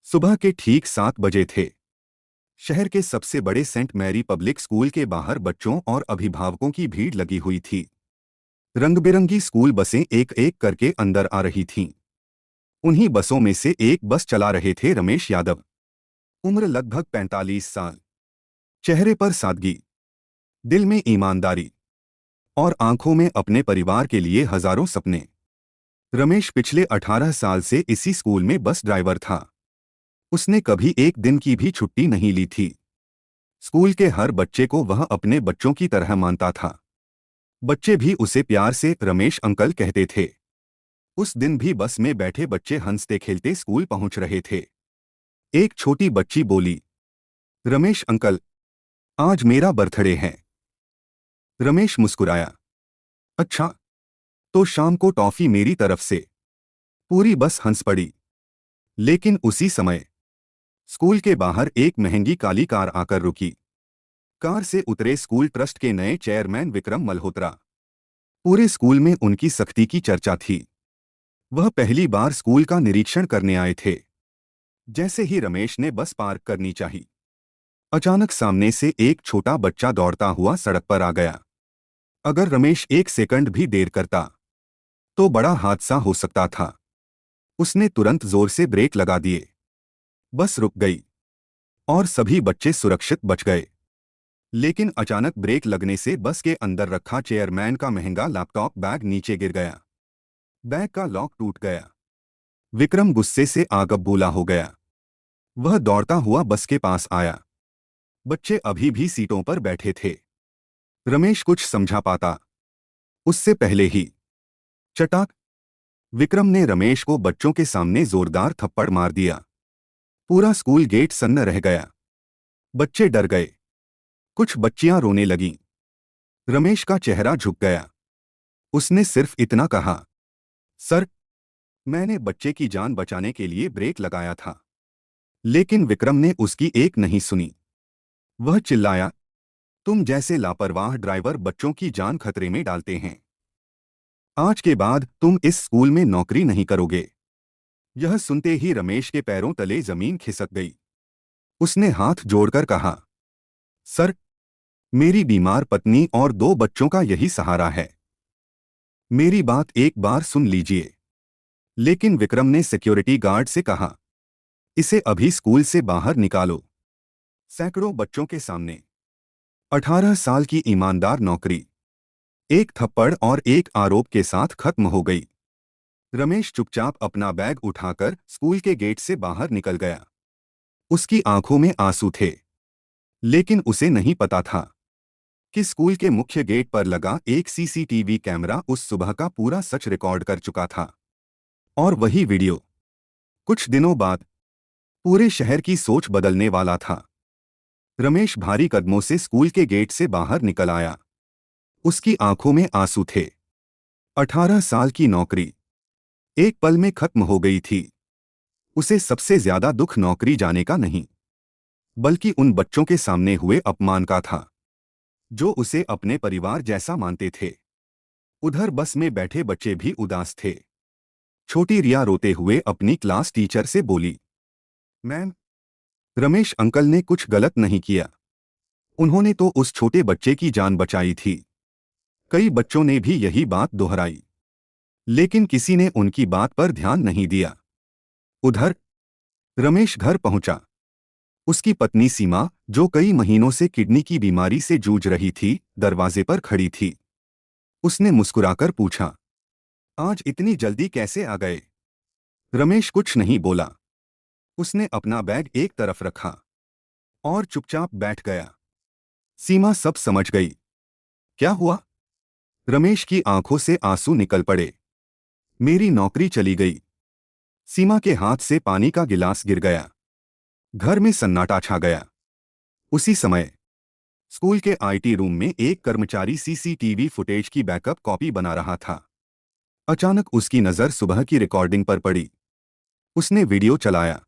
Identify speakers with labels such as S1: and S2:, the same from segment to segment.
S1: सुबह के ठीक 7 बजे थे। शहर के सबसे बड़े सेंट मैरी पब्लिक स्कूल के बाहर बच्चों और अभिभावकों की भीड़ लगी हुई थी। रंग बिरंगी स्कूल बसें एक एक करके अंदर आ रही थीं। उन्हीं बसों में से एक बस चला रहे थे रमेश यादव। उम्र लगभग 45 साल। चेहरे पर सादगी, दिल में ईमानदारी और आंखों में अपने परिवार के लिए हजारों सपने। रमेश पिछले 18 साल से इसी स्कूल में बस ड्राइवर था। उसने कभी एक दिन की भी छुट्टी नहीं ली थी। स्कूल के हर बच्चे को वह अपने बच्चों की तरह मानता था। बच्चे भी उसे प्यार से रमेश अंकल कहते थे। उस दिन भी बस में बैठे बच्चे हंसते खेलते स्कूल पहुंच रहे थे। एक छोटी बच्ची बोली, रमेश अंकल, आज मेरा बर्थडे है। रमेश मुस्कुराया। अच्छा, तो शाम को टॉफी मेरी तरफ से। पूरी बस हंस पड़ी। लेकिन उसी समय स्कूल के बाहर एक महंगी काली कार आकर रुकी। कार से उतरे स्कूल ट्रस्ट के नए चेयरमैन विक्रम मल्होत्रा। पूरे स्कूल में उनकी सख्ती की चर्चा थी। वह पहली बार स्कूल का निरीक्षण करने आए थे। जैसे ही रमेश ने बस पार्क करनी चाही, अचानक सामने से एक छोटा बच्चा दौड़ता हुआ सड़क पर आ गया। अगर रमेश एक सेकंड भी देर करता तो बड़ा हादसा हो सकता था। उसने तुरंत जोर से ब्रेक लगा दिए। बस रुक गई और सभी बच्चे सुरक्षित बच गए। लेकिन अचानक ब्रेक लगने से बस के अंदर रखा चेयरमैन का महंगा लैपटॉप बैग नीचे गिर गया। बैग का लॉक टूट गया। विक्रम गुस्से से आग बबूला हो गया। वह दौड़ता हुआ बस के पास आया। बच्चे अभी भी सीटों पर बैठे थे। रमेश कुछ समझा पाता उससे पहले ही चटाक, विक्रम ने रमेश को बच्चों के सामने जोरदार थप्पड़ मार दिया। पूरा स्कूल गेट सन्न रह गया। बच्चे डर गए। कुछ बच्चियां रोने लगीं। रमेश का चेहरा झुक गया। उसने सिर्फ इतना कहा, सर, मैंने बच्चे की जान बचाने के लिए ब्रेक लगाया था। लेकिन विक्रम ने उसकी एक नहीं सुनी। वह चिल्लाया, तुम जैसे लापरवाह ड्राइवर बच्चों की जान खतरे में डालते हैं। आज के बाद तुम इस स्कूल में नौकरी नहीं करोगे। यह सुनते ही रमेश के पैरों तले जमीन खिसक गई। उसने हाथ जोड़कर कहा, सर, मेरी बीमार पत्नी और 2 बच्चों का यही सहारा है। मेरी बात एक बार सुन लीजिए। लेकिन विक्रम ने सिक्योरिटी गार्ड से कहा, इसे अभी स्कूल से बाहर निकालो। सैकड़ों बच्चों के सामने 18 साल की ईमानदार नौकरी एक थप्पड़ और एक आरोप के साथ खत्म हो गई। रमेश चुपचाप अपना बैग उठाकर स्कूल के गेट से बाहर निकल गया। उसकी आंखों में आंसू थे। लेकिन उसे नहीं पता था कि स्कूल के मुख्य गेट पर लगा एक सीसीटीवी कैमरा उस सुबह का पूरा सच रिकॉर्ड कर चुका था। और वही वीडियो कुछ दिनों बाद पूरे शहर की सोच बदलने वाला था। रमेश भारी कदमों से स्कूल के गेट से बाहर निकल आया। उसकी आंखों में आंसू थे। 18 साल की नौकरी एक पल में खत्म हो गई थी। उसे सबसे ज्यादा दुख नौकरी जाने का नहीं, बल्कि उन बच्चों के सामने हुए अपमान का था, जो उसे अपने परिवार जैसा मानते थे। उधर बस में बैठे बच्चे भी उदास थे। छोटी रिया रोते हुए अपनी क्लास टीचर से बोली, मैम, रमेश अंकल ने कुछ गलत नहीं किया। उन्होंने तो उस छोटे बच्चे की जान बचाई थी। कई बच्चों ने भी यही बात दोहराई, लेकिन किसी ने उनकी बात पर ध्यान नहीं दिया। उधर रमेश घर पहुंचा। उसकी पत्नी सीमा, जो कई महीनों से किडनी की बीमारी से जूझ रही थी, दरवाजे पर खड़ी थी। उसने मुस्कुराकर पूछा, आज इतनी जल्दी कैसे आ गए? रमेश कुछ नहीं बोला। उसने अपना बैग एक तरफ रखा और चुपचाप बैठ गया। सीमा सब समझ गई। क्या हुआ? रमेश की आंखों से आंसू निकल पड़े। मेरी नौकरी चली गई। सीमा के हाथ से पानी का गिलास गिर गया। घर में सन्नाटा छा गया। उसी समय स्कूल के आईटी रूम में एक कर्मचारी सीसीटीवी फुटेज की बैकअप कॉपी बना रहा था। अचानक उसकी नज़र सुबह की रिकॉर्डिंग पर पड़ी। उसने वीडियो चलाया।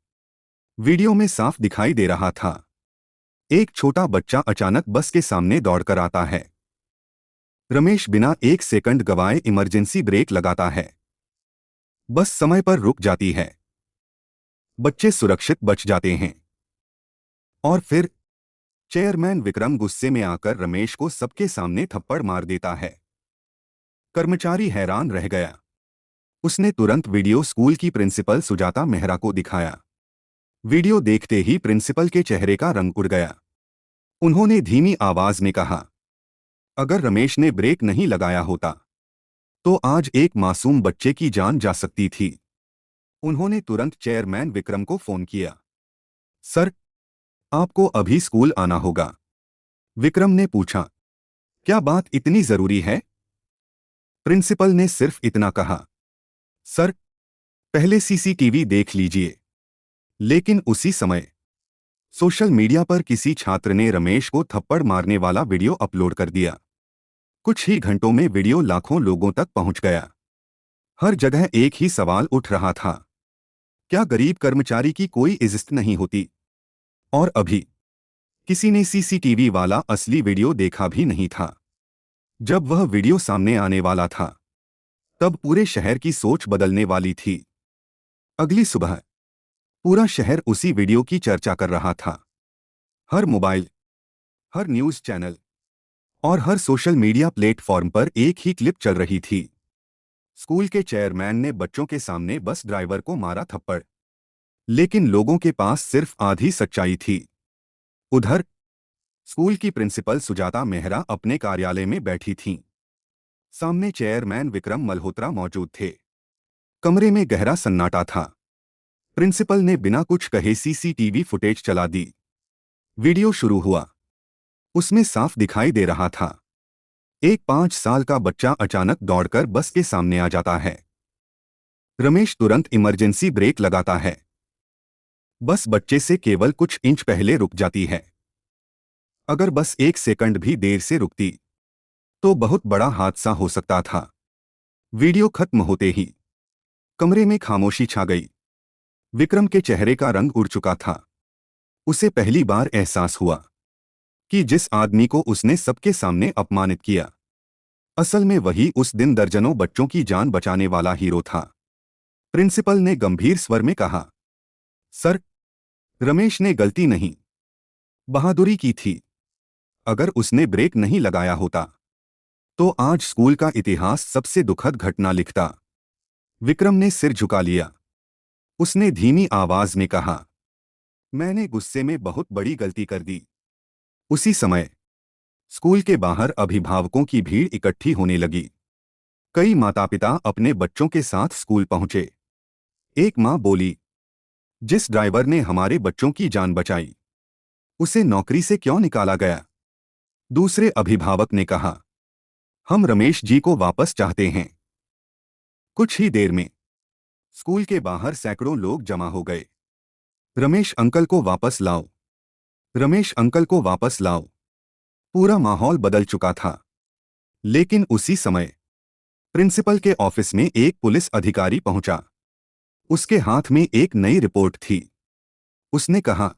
S1: वीडियो में साफ दिखाई दे रहा था, एक छोटा बच्चा अचानक बस के सामने दौड़कर आता है। रमेश बिना एक सेकंड गवाए इमरजेंसी ब्रेक लगाता है। बस समय पर रुक जाती है। बच्चे सुरक्षित बच जाते हैं। और फिर चेयरमैन विक्रम गुस्से में आकर रमेश को सबके सामने थप्पड़ मार देता है। कर्मचारी हैरान रह गया। उसने तुरंत वीडियो स्कूल की प्रिंसिपल सुजाता मेहरा को दिखाया। वीडियो देखते ही प्रिंसिपल के चेहरे का रंग उड़ गया। उन्होंने धीमी आवाज में कहा, अगर रमेश ने ब्रेक नहीं लगाया होता तो आज एक मासूम बच्चे की जान जा सकती थी। उन्होंने तुरंत चेयरमैन विक्रम को फोन किया। सर, आपको अभी स्कूल आना होगा। विक्रम ने पूछा, क्या बात इतनी जरूरी है? प्रिंसिपल ने सिर्फ इतना कहा, सर, पहले सीसीटीवी देख लीजिए। लेकिन उसी समय सोशल मीडिया पर किसी छात्र ने रमेश को थप्पड़ मारने वाला वीडियो अपलोड कर दिया। कुछ ही घंटों में वीडियो लाखों लोगों तक पहुंच गया। हर जगह एक ही सवाल उठ रहा था, क्या गरीब कर्मचारी की कोई इज्जत नहीं होती? और अभी किसी ने सीसीटीवी वाला असली वीडियो देखा भी नहीं था। जब वह वीडियो सामने आने वाला था तब पूरे शहर की सोच बदलने वाली थी। अगली सुबह पूरा शहर उसी वीडियो की चर्चा कर रहा था। हर मोबाइल, हर न्यूज़ चैनल और हर सोशल मीडिया प्लेटफॉर्म पर एक ही क्लिप चल रही थी। स्कूल के चेयरमैन ने बच्चों के सामने बस ड्राइवर को मारा थप्पड़। लेकिन लोगों के पास सिर्फ आधी सच्चाई थी। उधर स्कूल की प्रिंसिपल सुजाता मेहरा अपने कार्यालय में बैठी थीं। सामने चेयरमैन विक्रम मल्होत्रा मौजूद थे। कमरे में गहरा सन्नाटा था। प्रिंसिपल ने बिना कुछ कहे सीसीटीवी फुटेज चला दी। वीडियो शुरू हुआ। उसमें साफ दिखाई दे रहा था, एक 5 साल का बच्चा अचानक दौड़कर बस के सामने आ जाता है। रमेश तुरंत इमरजेंसी ब्रेक लगाता है। बस बच्चे से केवल कुछ इंच पहले रुक जाती है। अगर बस 1 सेकंड भी देर से रुकती तो बहुत बड़ा हादसा हो सकता था। वीडियो खत्म होते ही कमरे में खामोशी छा गई। विक्रम के चेहरे का रंग उड़ चुका था। उसे पहली बार एहसास हुआ कि जिस आदमी को उसने सबके सामने अपमानित किया, असल में वही उस दिन दर्जनों बच्चों की जान बचाने वाला हीरो था। प्रिंसिपल ने गंभीर स्वर में कहा, सर, रमेश ने गलती नहीं, बहादुरी की थी। अगर उसने ब्रेक नहीं लगाया होता तो आज स्कूल का इतिहास सबसे दुखद घटना लिखता। विक्रम ने सिर झुका लिया। उसने धीमी आवाज में कहा, मैंने गुस्से में बहुत बड़ी गलती कर दी। उसी समय स्कूल के बाहर अभिभावकों की भीड़ इकट्ठी होने लगी। कई माता-पिता अपने बच्चों के साथ स्कूल पहुंचे। एक मां बोली, जिस ड्राइवर ने हमारे बच्चों की जान बचाई, उसे नौकरी से क्यों निकाला गया? दूसरे अभिभावक ने कहा, हम रमेश जी को वापस चाहते हैं। कुछ ही देर में स्कूल के बाहर सैकड़ों लोग जमा हो गए। रमेश अंकल को वापस लाओ, रमेश अंकल को वापस लाओ। पूरा माहौल बदल चुका था। लेकिन उसी समय प्रिंसिपल के ऑफिस में एक पुलिस अधिकारी पहुंचा। उसके हाथ में एक नई रिपोर्ट थी। उसने कहा,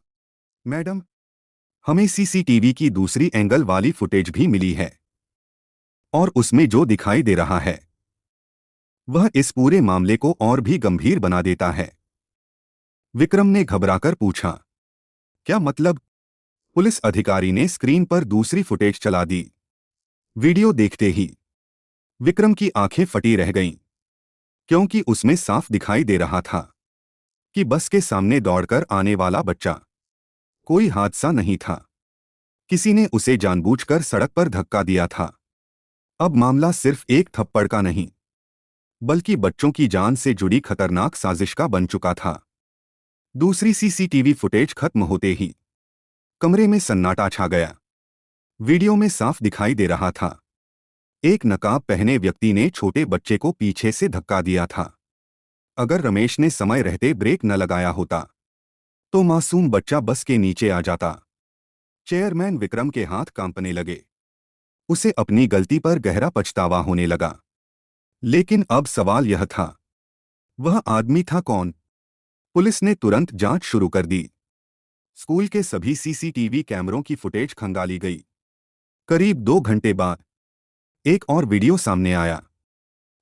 S1: मैडम, हमें सीसीटीवी की दूसरी एंगल वाली फुटेज भी मिली है और उसमें जो दिखाई दे रहा है वह इस पूरे मामले को और भी गंभीर बना देता है। विक्रम ने घबराकर पूछा, क्या मतलब? पुलिस अधिकारी ने स्क्रीन पर दूसरी फुटेज चला दी। वीडियो देखते ही विक्रम की आंखें फटी रह गईं, क्योंकि उसमें साफ दिखाई दे रहा था कि बस के सामने दौड़कर आने वाला बच्चा कोई हादसा नहीं था। किसी ने उसे जानबूझकर सड़क पर धक्का दिया था। अब मामला सिर्फ एक थप्पड़ का नहीं, बल्कि बच्चों की जान से जुड़ी खतरनाक साजिश का बन चुका था। दूसरी सीसीटीवी फुटेज खत्म होते ही कमरे में सन्नाटा छा गया। वीडियो में साफ दिखाई दे रहा था, एक नकाब पहने व्यक्ति ने छोटे बच्चे को पीछे से धक्का दिया था। अगर रमेश ने समय रहते ब्रेक न लगाया होता तो मासूम बच्चा बस के नीचे आ जाता। चेयरमैन विक्रम के हाथ कांपने लगे। उसे अपनी गलती पर गहरा पछतावा होने लगा। लेकिन अब सवाल यह था, वह आदमी था कौन? पुलिस ने तुरंत जांच शुरू कर दी। स्कूल के सभी सीसीटीवी कैमरों की फुटेज खंगाली गई। करीब 2 घंटे बाद एक और वीडियो सामने आया।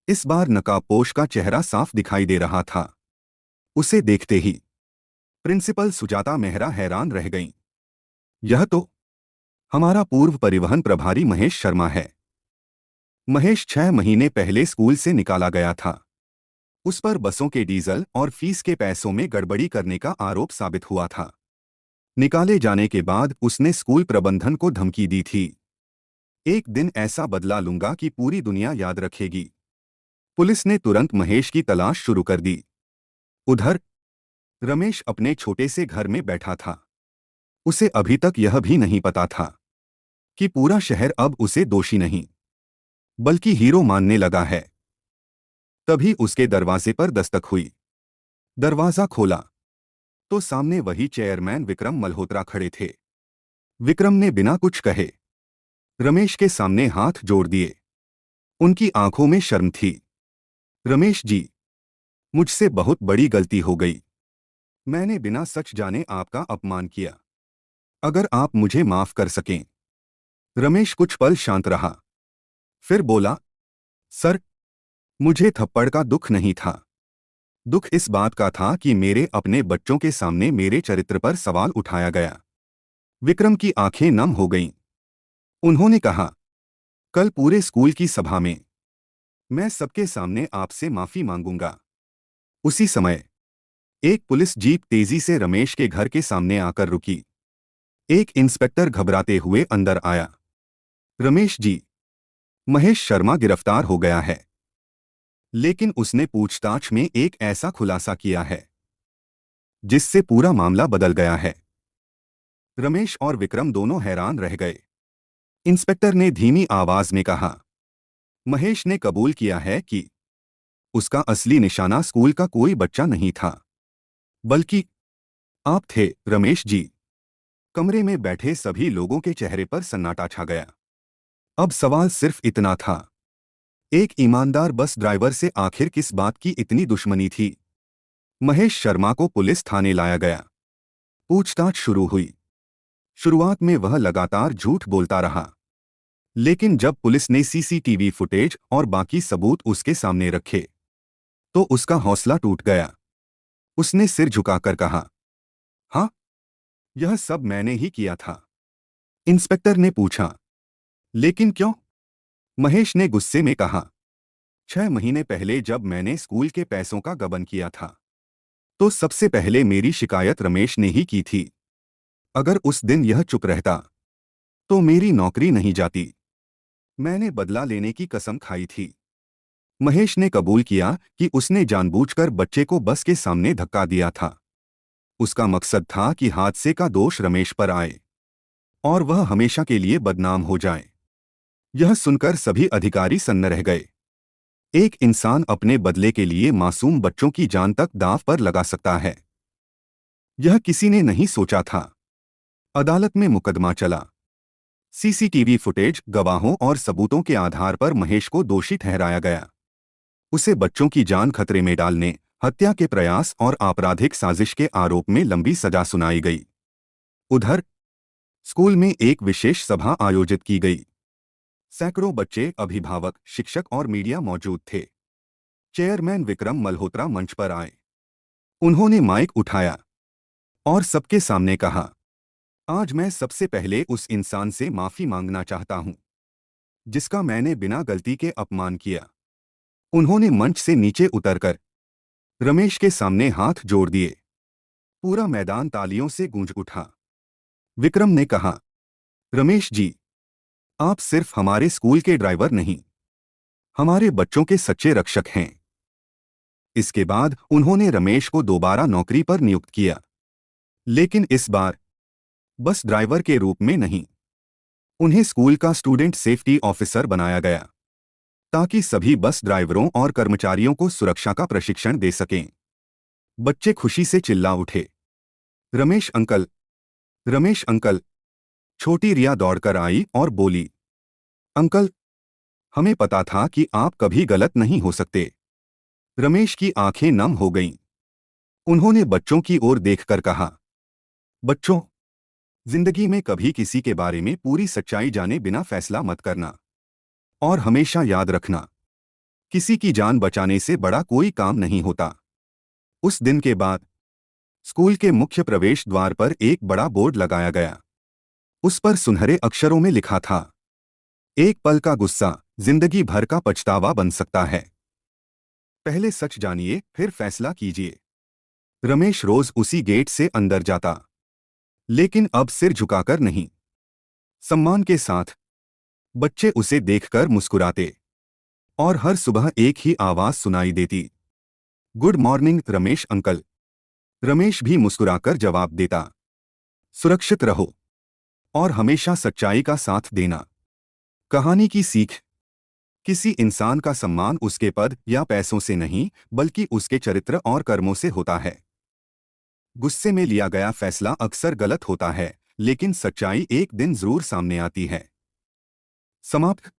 S1: इस बार नकाबपोश का चेहरा साफ दिखाई दे रहा था। उसे देखते ही प्रिंसिपल सुजाता मेहरा हैरान रह गईं। यह तो हमारा पूर्व परिवहन प्रभारी महेश शर्मा है। महेश 6 महीने पहले स्कूल से निकाला गया था। उस पर बसों के डीजल और फीस के पैसों में गड़बड़ी करने का आरोप साबित हुआ था। निकाले जाने के बाद उसने स्कूल प्रबंधन को धमकी दी थी। एक दिन ऐसा बदला लूंगा कि पूरी दुनिया याद रखेगी। पुलिस ने तुरंत महेश की तलाश शुरू कर दी। उधर रमेश अपने छोटे से घर में बैठा था। उसे अभी तक यह भी नहीं पता था कि पूरा शहर अब उसे दोषी नहीं बल्कि हीरो मानने लगा है। तभी उसके दरवाजे पर दस्तक हुई। दरवाजा खोला तो सामने वही चेयरमैन विक्रम मल्होत्रा खड़े थे। विक्रम ने बिना कुछ कहे रमेश के सामने हाथ जोड़ दिए। उनकी आंखों में शर्म थी। रमेश जी, मुझसे बहुत बड़ी गलती हो गई। मैंने बिना सच जाने आपका अपमान किया। अगर आप मुझे माफ कर सकें। रमेश कुछ पल शांत रहा, फिर बोला, सर, मुझे थप्पड़ का दुख नहीं था। दुख इस बात का था कि मेरे अपने बच्चों के सामने मेरे चरित्र पर सवाल उठाया गया। विक्रम की आंखें नम हो गईं। उन्होंने कहा, कल पूरे स्कूल की सभा में मैं सबके सामने आपसे माफी मांगूंगा। उसी समय एक पुलिस जीप तेजी से रमेश के घर के सामने आकर रुकी। एक इंस्पेक्टर घबराते हुए अंदर आया। रमेश जी, महेश शर्मा गिरफ्तार हो गया है, लेकिन उसने पूछताछ में एक ऐसा खुलासा किया है जिससे पूरा मामला बदल गया है। रमेश और विक्रम दोनों हैरान रह गए। इंस्पेक्टर ने धीमी आवाज में कहा, महेश ने कबूल किया है कि उसका असली निशाना स्कूल का कोई बच्चा नहीं था, बल्कि आप थे। रमेश जी। कमरे में बैठे सभी लोगों के चेहरे पर सन्नाटा छा गया। अब सवाल सिर्फ इतना था, एक ईमानदार बस ड्राइवर से आखिर किस बात की इतनी दुश्मनी थी। महेश शर्मा को पुलिस थाने लाया गया। पूछताछ शुरू हुई। शुरुआत में वह लगातार झूठ बोलता रहा, लेकिन जब पुलिस ने सीसीटीवी फुटेज और बाकी सबूत उसके सामने रखे तो उसका हौसला टूट गया। उसने सिर झुकाकर कहा, हाँ, यह सब मैंने ही किया था। इंस्पेक्टर ने पूछा, लेकिन क्यों? महेश ने गुस्से में कहा, 6 महीने पहले जब मैंने स्कूल के पैसों का गबन किया था तो सबसे पहले मेरी शिकायत रमेश ने ही की थी। अगर उस दिन यह चुप रहता तो मेरी नौकरी नहीं जाती। मैंने बदला लेने की कसम खाई थी। महेश ने कबूल किया कि उसने जानबूझकर बच्चे को बस के सामने धक्का दिया था। उसका मकसद था कि हादसे का दोष रमेश पर आए और वह हमेशा के लिए बदनाम हो जाए। यह सुनकर सभी अधिकारी सन्न रह गए। एक इंसान अपने बदले के लिए मासूम बच्चों की जान तक दांव पर लगा सकता है, यह किसी ने नहीं सोचा था। अदालत में मुकदमा चला। सीसीटीवी फुटेज, गवाहों और सबूतों के आधार पर महेश को दोषी ठहराया गया। उसे बच्चों की जान खतरे में डालने, हत्या के प्रयास और आपराधिक साजिश के आरोप में लंबी सजा सुनाई गई। उधर स्कूल में एक विशेष सभा आयोजित की गई। सैकड़ों बच्चे, अभिभावक, शिक्षक और मीडिया मौजूद थे। चेयरमैन विक्रम मल्होत्रा मंच पर आए। उन्होंने माइक उठाया और सबके सामने कहा, आज मैं सबसे पहले उस इंसान से माफी मांगना चाहता हूं जिसका मैंने बिना गलती के अपमान किया। उन्होंने मंच से नीचे उतरकर रमेश के सामने हाथ जोड़ दिए। पूरा मैदान तालियों से गूंज उठा। विक्रम ने कहा, रमेश जी, आप सिर्फ हमारे स्कूल के ड्राइवर नहीं, हमारे बच्चों के सच्चे रक्षक हैं। इसके बाद उन्होंने रमेश को दोबारा नौकरी पर नियुक्त किया, लेकिन इस बार बस ड्राइवर के रूप में नहीं। उन्हें स्कूल का स्टूडेंट सेफ्टी ऑफिसर बनाया गया ताकि सभी बस ड्राइवरों और कर्मचारियों को सुरक्षा का प्रशिक्षण दे सकें। बच्चे खुशी से चिल्ला उठे, रमेश अंकल, रमेश अंकल। छोटी रिया दौड़कर आई और बोली, अंकल, हमें पता था कि आप कभी गलत नहीं हो सकते। रमेश की आंखें नम हो गईं। उन्होंने बच्चों की ओर देखकर कहा, बच्चों, जिंदगी में कभी किसी के बारे में पूरी सच्चाई जाने बिना फैसला मत करना। और हमेशा याद रखना, किसी की जान बचाने से बड़ा कोई काम नहीं होता। उस दिन के बाद स्कूल के मुख्य प्रवेश द्वार पर एक बड़ा बोर्ड लगाया गया। उस पर सुनहरे अक्षरों में लिखा था, एक पल का गुस्सा जिंदगी भर का पछतावा बन सकता है। पहले सच जानिए, फिर फैसला कीजिए। रमेश रोज उसी गेट से अंदर जाता, लेकिन अब सिर झुकाकर नहीं, सम्मान के साथ। बच्चे उसे देखकर मुस्कुराते और हर सुबह एक ही आवाज सुनाई देती, good morning Ramesh uncle. Ramesh भी मुस्कुराकर जवाब देता, सुरक्षित रहो और हमेशा सच्चाई का साथ देना। कहानी की सीख, किसी इंसान का सम्मान उसके पद या पैसों से नहीं, बल्कि उसके चरित्र और कर्मों से होता है। गुस्से में लिया गया फैसला अक्सर गलत होता है, लेकिन सच्चाई एक दिन जरूर सामने आती है। समाप्त।